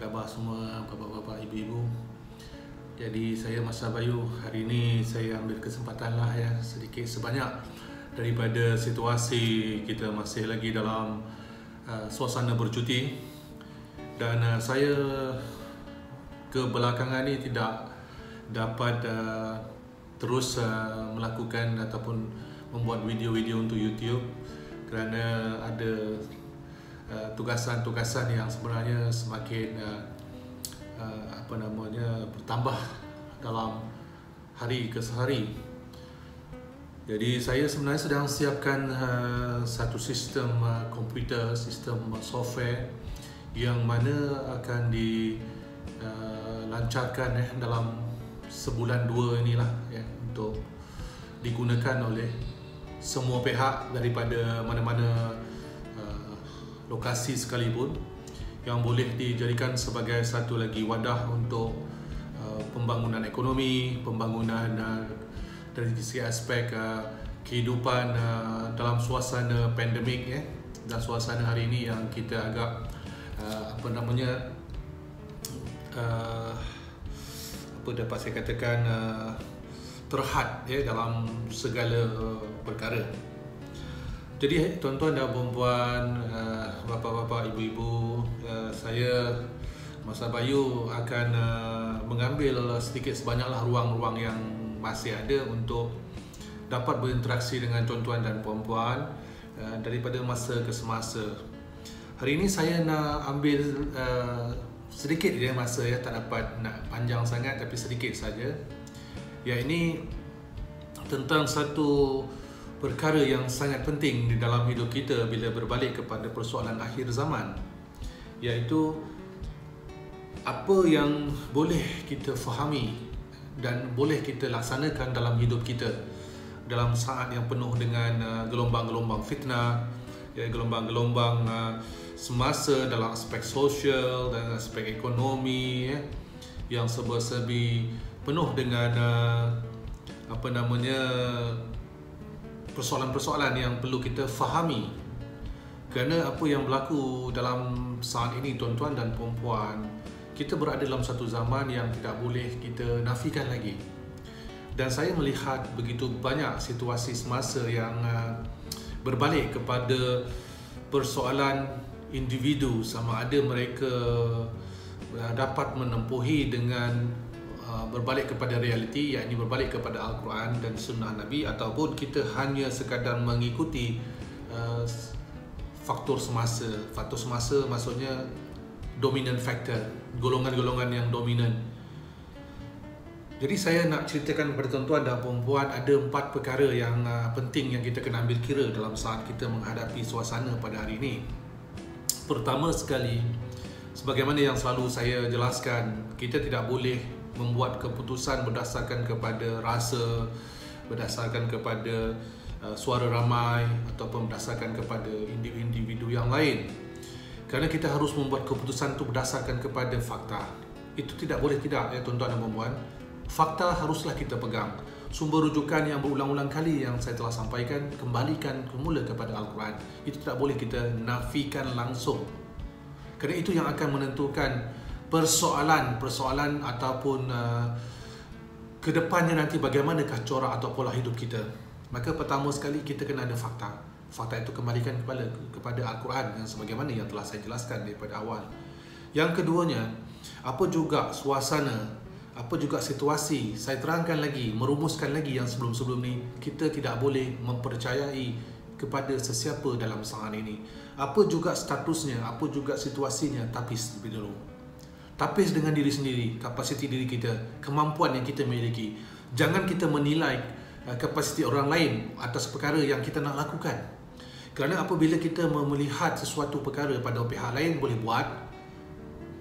khabar semua bapak-bapak, ibu-ibu? Jadi saya Mas Bayu, hari ini saya ambil kesempatan lah ya, sedikit sebanyak daripada situasi kita masih lagi dalam suasana bercuti. Dan saya kebelakangan ni tidak dapat terus melakukan ataupun membuat video-video untuk YouTube kerana ada tugasan-tugasan yang sebenarnya semakin bertambah dalam hari ke hari. Jadi saya sebenarnya sedang siapkan satu sistem komputer, sistem software yang mana akan dilancarkan dalam sebulan dua inilah ya, untuk digunakan oleh semua pihak daripada mana-mana lokasi sekalipun, yang boleh dijadikan sebagai satu lagi wadah untuk pembangunan ekonomi, pembangunan dari segi aspek kehidupan dalam suasana pandemik ya, dan suasana hari ini yang kita agak dapat saya katakan terhad ya dalam segala perkara. Jadi tuan-tuan dan puan-puan, bapa-bapa, ibu-ibu, saya Mas Bayu akan mengambil sedikit sebanyaklah ruang-ruang yang masih ada untuk dapat berinteraksi dengan tuan-tuan dan puan-puan daripada masa ke semasa. Hari ini saya nak ambil sedikit je masa ya, tak dapat nak panjang sangat tapi sedikit saja. Ya, ini tentang satu perkara yang sangat penting di dalam hidup kita bila berbalik kepada persoalan akhir zaman, iaitu apa yang boleh kita fahami dan boleh kita laksanakan dalam hidup kita dalam saat yang penuh dengan gelombang-gelombang fitnah ya, gelombang-gelombang semasa dalam aspek sosial dan aspek ekonomi ya, yang serba-serbi penuh dengan persoalan-persoalan yang perlu kita fahami. Kerana apa yang berlaku dalam saat ini tuan-tuan dan puan-puan, kita berada dalam satu zaman yang tidak boleh kita nafikan lagi. Dan saya melihat begitu banyak situasi semasa yang berbalik kepada persoalan individu, sama ada mereka dapat menempuhi dengan berbalik kepada realiti, yakni berbalik kepada Al-Quran dan Sunnah Nabi, ataupun kita hanya sekadar mengikuti faktor semasa. Faktor semasa maksudnya dominant factor, golongan-golongan yang dominan. Jadi saya nak ceritakan kepada tuan-tuan dan puan-puan ada 4 perkara yang penting yang kita kena ambil kira dalam saat kita menghadapi suasana pada hari ini. Pertama sekali, sebagaimana yang selalu saya jelaskan, kita tidak boleh membuat keputusan berdasarkan kepada rasa, berdasarkan kepada suara ramai ataupun berdasarkan kepada individu yang lain. Kerana kita harus membuat keputusan itu berdasarkan kepada fakta. Itu tidak boleh tidak ya tuan-tuan dan puan-puan. Fakta haruslah kita pegang. Sumber rujukan yang berulang-ulang kali yang saya telah sampaikan, kembalikan semula kepada Al-Quran. Itu tidak boleh kita nafikan langsung. Kerana itu yang akan menentukan persoalan ataupun kedepannya nanti bagaimanakah corak atau pola hidup kita. Maka pertama sekali kita kena ada fakta. Fakta itu kembalikan kepada Al-Quran yang sebagaimana yang telah saya jelaskan daripada awal. Yang keduanya, apa juga suasana, apa juga situasi, saya terangkan lagi, merumuskan lagi yang sebelum-sebelum ni, kita tidak boleh mempercayai kepada sesiapa dalam saat ini. Apa juga statusnya, apa juga situasinya, tapis lebih dulu. Tapis dengan diri sendiri, kapasiti diri kita, kemampuan yang kita miliki. Jangan kita menilai kapasiti orang lain atas perkara yang kita nak lakukan. Kerana apabila kita melihat sesuatu perkara pada pihak lain boleh buat,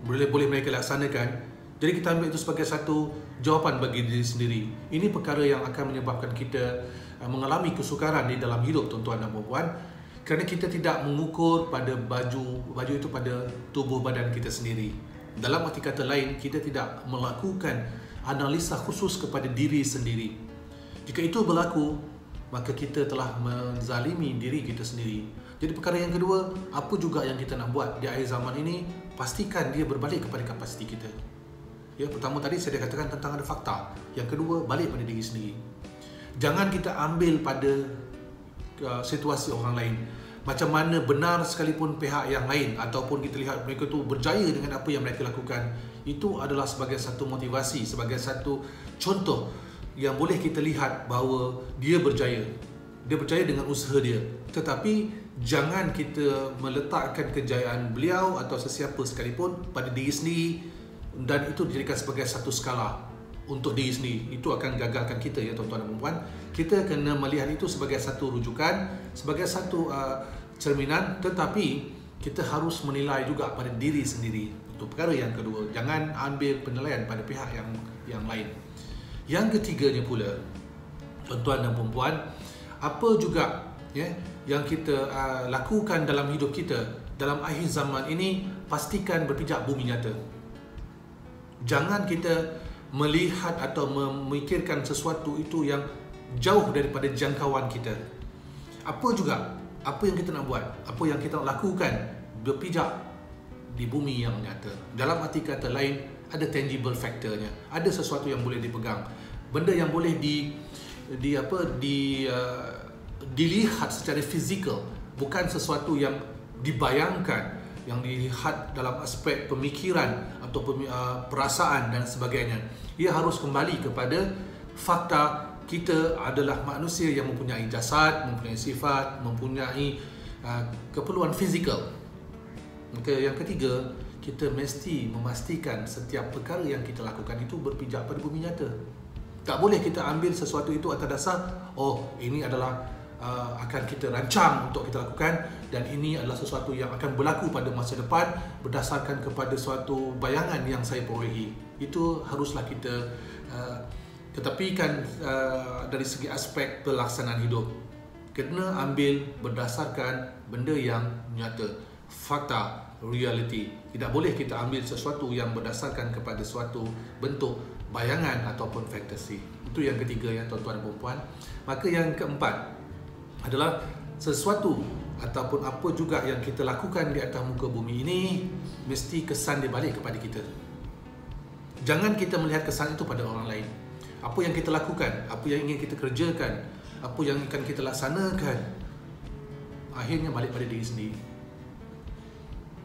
boleh mereka laksanakan, jadi kita ambil itu sebagai satu jawapan bagi diri sendiri. Ini perkara yang akan menyebabkan kita mengalami kesukaran di dalam hidup tuan-tuan dan puan-puan. Kerana kita tidak mengukur pada baju itu pada tubuh badan kita sendiri. Dalam arti kata lain, kita tidak melakukan analisa khusus kepada diri sendiri. Jika itu berlaku, maka kita telah menzalimi diri kita sendiri. Jadi perkara yang kedua, apa juga yang kita nak buat di akhir zaman ini, pastikan dia berbalik kepada kapasiti kita. Ya, pertama tadi saya dah katakan tentang ada fakta. Yang kedua, balik pada diri sendiri. Jangan kita ambil pada situasi orang lain. Macam mana benar sekalipun pihak yang lain ataupun kita lihat mereka tu berjaya dengan apa yang mereka lakukan, itu adalah sebagai satu motivasi, sebagai satu contoh yang boleh kita lihat bahawa dia berjaya. Dia berjaya dengan usaha dia. Tetapi jangan kita meletakkan kejayaan beliau atau sesiapa sekalipun pada diri sendiri dan itu dijadikan sebagai satu skala untuk diri sendiri. Itu akan gagalkan kita, ya tuan-tuan dan puan. Kita kena melihat itu sebagai satu rujukan, sebagai satu cerminan, tetapi kita harus menilai juga pada diri sendiri. Untuk perkara yang kedua, jangan ambil penilaian pada pihak yang lain. Yang ketiganya pula, tuan-tuan dan puan, apa juga yang kita lakukan dalam hidup kita dalam akhir zaman ini, pastikan berpijak bumi nyata. Jangan kita melihat atau memikirkan sesuatu itu yang jauh daripada jangkauan kita. Apa yang kita nak buat, apa yang kita nak lakukan, berpijak di bumi yang nyata. Dalam arti kata lain, ada tangible factornya, ada sesuatu yang boleh dipegang, benda yang boleh dilihat secara fizikal, bukan sesuatu yang dibayangkan, yang dilihat dalam aspek pemikiran atau perasaan dan sebagainya. Ia harus kembali kepada fakta. Kita adalah manusia yang mempunyai jasad, mempunyai sifat, mempunyai keperluan fizikal. Maka yang ketiga, kita mesti memastikan setiap perkara yang kita lakukan itu berpijak pada bumi nyata. Tak boleh kita ambil sesuatu itu atas dasar, ini adalah akan kita rancang untuk kita lakukan dan ini adalah sesuatu yang akan berlaku pada masa depan berdasarkan kepada suatu bayangan yang saya perolehi. Itu haruslah kita tetapikan dari segi aspek pelaksanaan hidup. Kena ambil berdasarkan benda yang nyata, fakta, reality. Tidak boleh kita ambil sesuatu yang berdasarkan kepada suatu bentuk bayangan ataupun fantasi. Itu yang ketiga, ya tuan-tuan dan puan. Maka yang keempat adalah sesuatu ataupun apa juga yang kita lakukan di atas muka bumi ini mesti kesan dia balik kepada kita. Jangan kita melihat kesan itu pada orang lain. Apa yang kita lakukan, apa yang ingin kita kerjakan, apa yang akan kita laksanakan, akhirnya balik pada diri sendiri.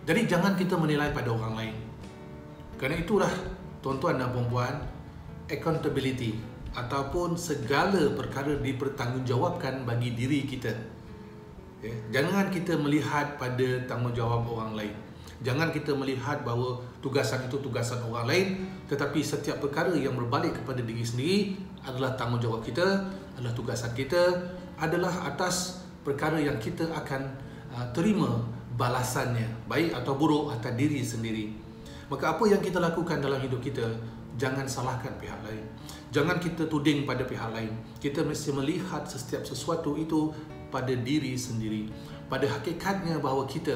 Jadi jangan kita menilai pada orang lain. Kerana itulah tuan-tuan dan puan-puan, accountability ataupun segala perkara dipertanggungjawabkan bagi diri kita. Jangan kita melihat pada tanggungjawab orang lain. Jangan kita melihat bahawa tugasan itu tugasan orang lain, tetapi setiap perkara yang berbalik kepada diri sendiri adalah tanggungjawab kita, adalah tugasan kita, adalah atas perkara yang kita akan terima balasannya, baik atau buruk atas diri sendiri. Maka apa yang kita lakukan dalam hidup kita, jangan salahkan pihak lain. Jangan kita tuding pada pihak lain. Kita mesti melihat setiap sesuatu itu pada diri sendiri. Pada hakikatnya bahawa kita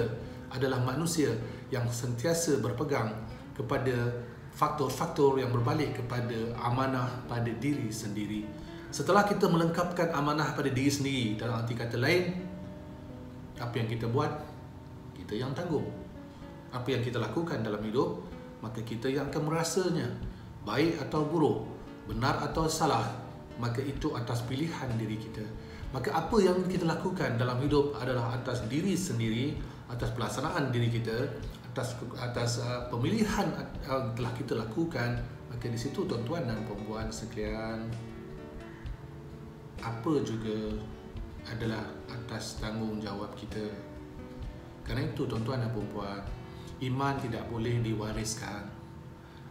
adalah manusia yang sentiasa berpegang kepada faktor-faktor yang berbalik kepada amanah pada diri sendiri. Setelah kita melengkapkan amanah pada diri sendiri, dalam arti kata lain, apa yang kita buat, kita yang tanggung. Apa yang kita lakukan dalam hidup, maka kita yang akan merasanya, baik atau buruk, benar atau salah, maka itu atas pilihan diri kita. Maka apa yang kita lakukan dalam hidup adalah atas diri sendiri, atas pelaksanaan diri kita, atas pemilihan yang telah kita lakukan. Maka di situ tuan-tuan dan puan-puan sekalian, apa juga adalah atas tanggungjawab kita. Kerana itu tuan-tuan dan puan-puan, iman tidak boleh diwariskan,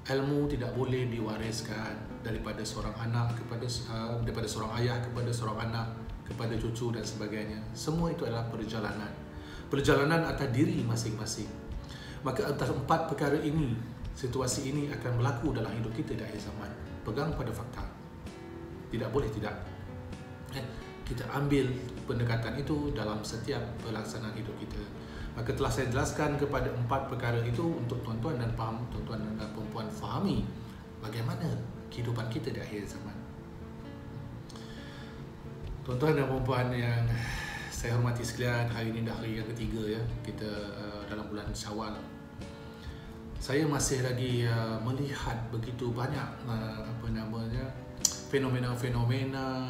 ilmu tidak boleh diwariskan daripada seorang anak daripada seorang ayah kepada seorang anak, kepada cucu dan sebagainya. Semua itu adalah perjalanan atas diri masing-masing. Maka atas empat perkara ini, situasi ini akan berlaku dalam hidup kita di akhir zaman. Pegang pada fakta, tidak boleh tidak. Kita ambil pendekatan itu dalam setiap pelaksanaan hidup kita. Maka telah saya jelaskan kepada empat perkara itu untuk tuan-tuan dan puan-puan fahami bagaimana kehidupan kita di akhir zaman. Tuan-tuan dan puan-puan yang saya hormati sekalian, hari ini dah hari yang ketiga, ya, kita dalam bulan Syawal. saya masih lagi melihat begitu banyak fenomena-fenomena,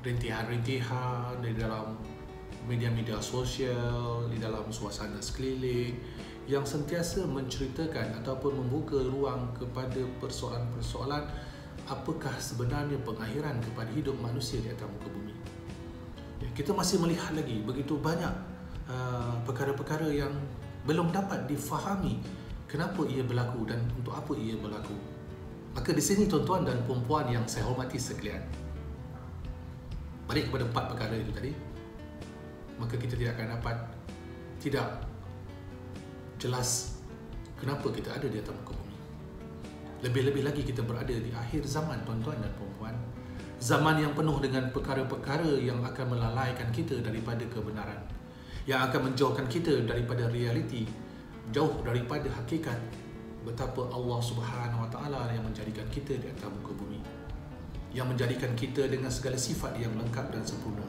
rintihan-rintihan di dalam media-media sosial, di dalam suasana sekeliling yang sentiasa menceritakan ataupun membuka ruang kepada persoalan-persoalan apakah sebenarnya pengakhiran kepada hidup manusia di atas muka bumi. Kita masih melihat lagi begitu banyak perkara-perkara yang belum dapat difahami kenapa ia berlaku dan untuk apa ia berlaku. Maka di sini tuan-tuan dan puan-puan yang saya hormati sekalian, balik kepada 4 perkara itu tadi, maka kita tidak akan dapat tidak jelas kenapa kita ada di atas muka bumi. Lebih-lebih lagi kita berada di akhir zaman, tuan-tuan dan puan-puan. Zaman yang penuh dengan perkara-perkara yang akan melalaikan kita daripada kebenaran, yang akan menjauhkan kita daripada realiti, jauh daripada hakikat betapa Allah Subhanahu Wa Taala yang menjadikan kita di atas muka bumi, yang menjadikan kita dengan segala sifat yang lengkap dan sempurna.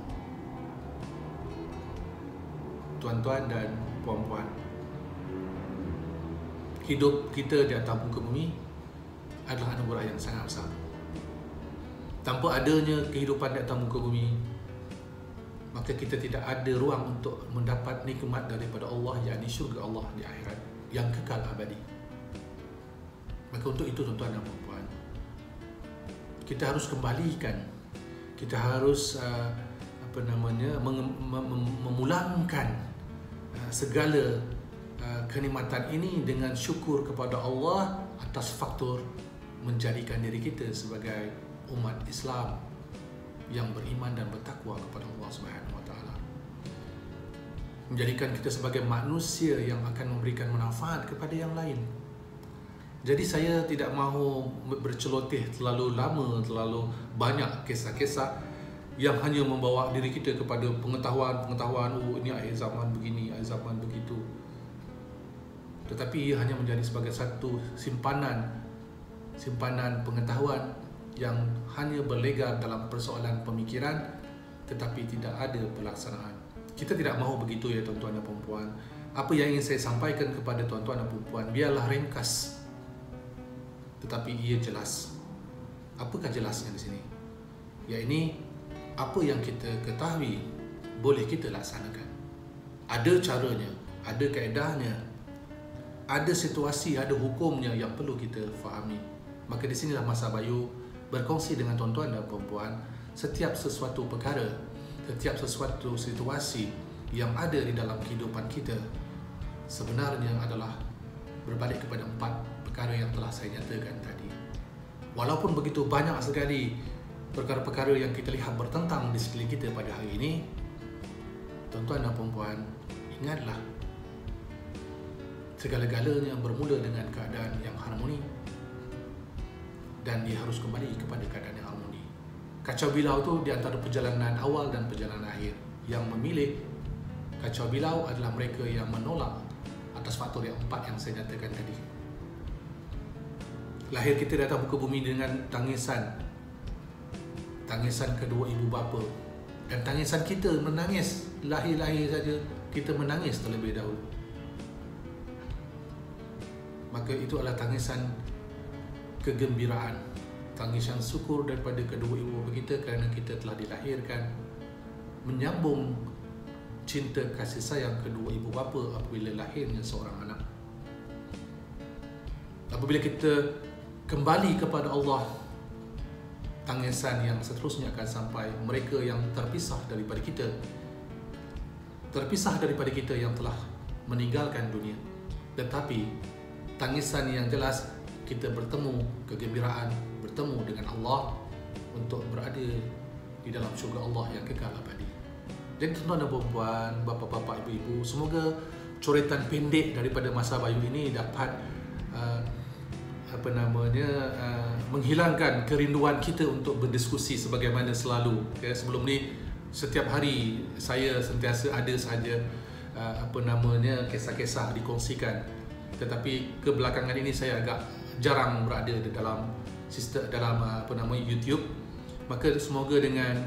Tuan-tuan dan puan-puan, hidup kita di atas muka bumi adalah anugerah yang sangat besar. Tanpa adanya kehidupan di atas muka bumi, maka kita tidak ada ruang untuk mendapat nikmat daripada Allah, yakni syurga Allah di akhirat yang kekal abadi. Maka untuk itu tuan-tuan dan puan-puan, kita harus kembalikan, kita harus memulangkan segala kenikmatan ini dengan syukur kepada Allah atas faktor menjadikan diri kita sebagai umat Islam yang beriman dan bertakwa kepada Allah Subhanahu Wa Taala, menjadikan kita sebagai manusia yang akan memberikan manfaat kepada yang lain. Jadi saya tidak mahu berceloteh terlalu lama, terlalu banyak kisah-kisah yang hanya membawa diri kita kepada pengetahuan, ini akhir zaman begini, akhir zaman begitu. Tetapi ia hanya menjadi sebagai satu simpanan pengetahuan yang hanya berlegar dalam persoalan pemikiran tetapi tidak ada pelaksanaan. Kita tidak mahu begitu ya tuan-tuan dan puan-puan. Apa yang ingin saya sampaikan kepada tuan-tuan dan puan-puan biarlah ringkas tetapi ia jelas. Apakah jelasnya di sini? Ya, ini apa yang kita ketahui boleh kita laksanakan. Ada caranya, ada kaedahnya, ada situasi, ada hukumnya yang perlu kita fahami. Maka di sinilah Masa Bayu berkongsi dengan tuan-tuan dan puan-puan setiap sesuatu perkara, setiap sesuatu situasi yang ada di dalam kehidupan kita sebenarnya adalah berbalik kepada 4 perkara yang telah saya nyatakan tadi. Walaupun begitu banyak sekali perkara-perkara yang kita lihat bertentang di sekeliling kita pada hari ini, tuan-tuan dan puan-puan, ingatlah segala-galanya bermula dengan keadaan yang harmoni dan dia harus kembali kepada keadaan yang harmoni. Kacau bilau itu di antara perjalanan awal dan perjalanan akhir. Yang memilih kacau bilau adalah mereka yang menolak atas faktor yang 4 yang saya nyatakan tadi. Lahir kita di atas muka bumi dengan tangisan kedua ibu bapa, dan tangisan kita menangis, lahir-lahir saja kita menangis terlebih dahulu. Maka itu adalah tangisan kegembiraan, tangisan syukur daripada kedua ibu bapa kita kerana kita telah dilahirkan, menyambung cinta kasih sayang kedua ibu bapa apabila lahirnya seorang anak. Apabila kita kembali kepada Allah, tangisan yang seterusnya akan sampai mereka yang terpisah daripada kita yang telah meninggalkan dunia. Tetapi tangisan yang jelas kita bertemu kegembiraan, bertemu dengan Allah untuk berada di dalam syurga Allah yang kekal abadi. Jadi tuan-tuan dan puan-puan, bapa-bapa, ibu-ibu, semoga coretan pendek daripada Masa Bayu ini dapat menghilangkan kerinduan kita untuk berdiskusi sebagaimana selalu. Sebelum ni setiap hari saya sentiasa ada sahaja kisah-kisah dikongsikan, tetapi kebelakangan ini saya agak jarang berada di dalam YouTube. Maka semoga dengan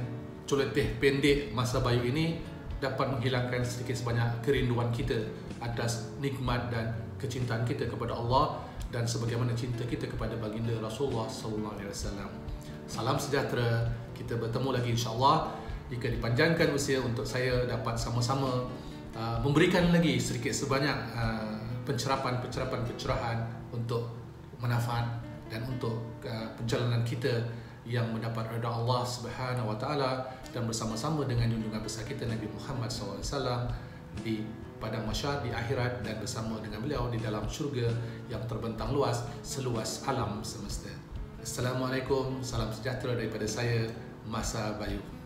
celoteh pendek Masa Bayu ini dapat menghilangkan sedikit sebanyak kerinduan kita atas nikmat dan kecintaan kita kepada Allah dan sebagaimana cinta kita kepada baginda Rasulullah sallallahu alaihi wasallam. Salam sejahtera. Kita bertemu lagi insya-Allah jika dipanjangkan usia untuk saya dapat sama-sama memberikan lagi sedikit sebanyak pencerahan untuk manfaat dan untuk perjalanan kita yang mendapat redha Allah Subhanahu wa taala dan bersama-sama dengan junjungan besar kita Nabi Muhammad SAW di padang mahsyar di akhirat dan bersama dengan beliau di dalam syurga yang terbentang luas seluas alam semesta. Assalamualaikum, salam sejahtera daripada saya, Masa Bayu.